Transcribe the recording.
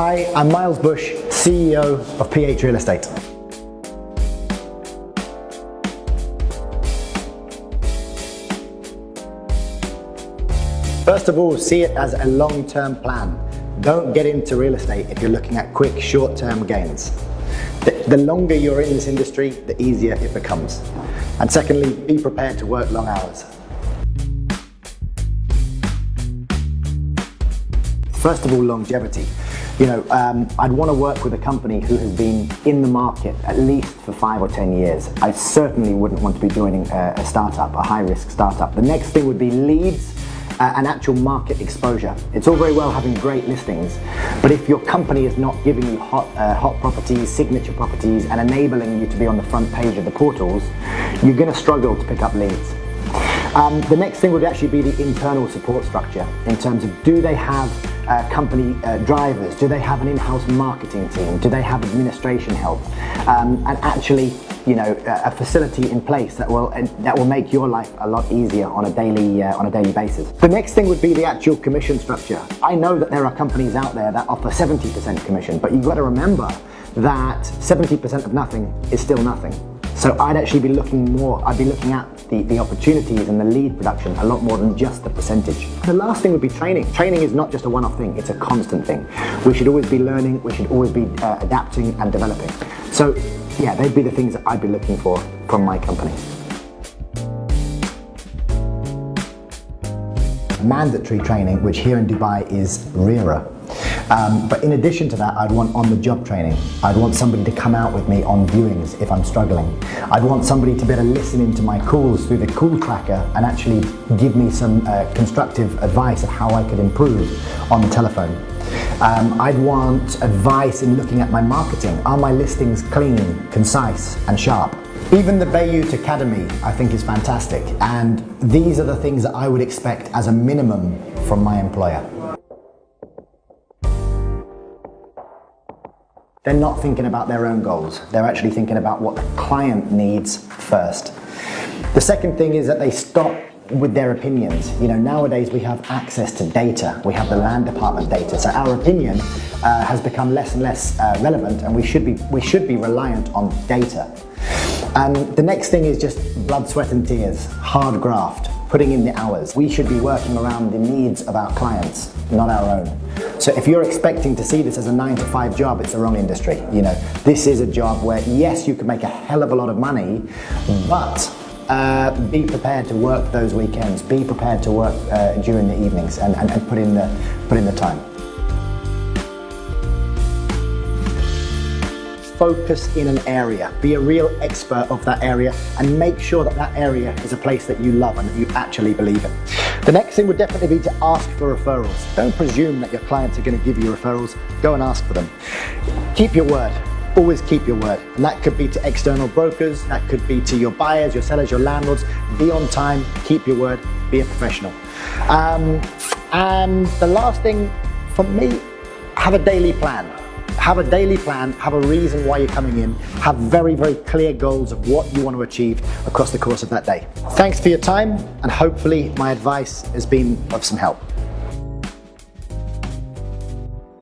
Hi, I'm Myles Bush, CEO of MyBayut Real Estate. First of all, see it as a long-term plan. Don't get into real estate if you're looking at quick, short-term gains. The longer you're in this industry, the easier it becomes. And secondly, be prepared to work long hours. First of all, longevity. I'd want to work with a company who has been in the market at least for 5 or 10 years. I certainly wouldn't want to be joining a startup, a high-risk startup. The next thing would be leads and actual market exposure. It's all very well having great listings, but if your company is not giving you hot properties, signature properties, and enabling you to be on the front page of the portals, you're going to struggle to pick up leads. The next thing would actually be the internal support structure in terms of, do they have company drivers? Do they have an in-house marketing team? Do they have administration help? And actually, a facility in place that will make your life a lot easier on a daily basis. The next thing would be the actual commission structure. I know that there are companies out there that offer 70% commission, but you've got to remember that 70% of nothing is still nothing. So I'd actually be looking at the opportunities and the lead production a lot more than just the percentage. The last thing would be training. Training is not just a one-off thing, it's a constant thing. We should always be learning, we should always be adapting and developing. So yeah, they'd be the things that I'd be looking for from my company. Mandatory training, which here in Dubai is rarer. But in addition to that, I'd want on-the-job training. I'd want somebody to come out with me on viewings if I'm struggling. I'd want somebody to be able to listen into my calls through the call tracker and actually give me some constructive advice of how I could improve on the telephone. I'd want advice in looking at my marketing. Are my listings clean, concise, and sharp? Even the MyBayut Academy, I think, is fantastic. And these are the things that I would expect as a minimum from my employer. They're not thinking about their own goals. They're actually thinking about what the client needs first. The second thing is that they stop with their opinions. Nowadays we have access to data. We have the land department data. So our opinion has become less and less relevant, and we should be reliant on data. The next thing is just blood, sweat and tears, hard graft, putting in the hours. We should be working around the needs of our clients, not our own. So if you're expecting to see this as a 9-to-5 job, it's the wrong industry. This is a job where, yes, you can make a hell of a lot of money, but be prepared to work those weekends. Be prepared to work during the evenings and put in the time. Focus in an area. Be a real expert of that area and make sure that that area is a place that you love and that you actually believe in. The next thing would definitely be to ask for referrals. Don't presume that your clients are going to give you referrals. Go and ask for them. Keep your word. Always keep your word. And that could be to external brokers, that could be to your buyers, your sellers, your landlords. Be on time, keep your word, be a professional. And the last thing for me, have a daily plan. Have a daily plan, have a reason why you're coming in, have very, very clear goals of what you want to achieve across the course of that day. Thanks for your time, and hopefully my advice has been of some help.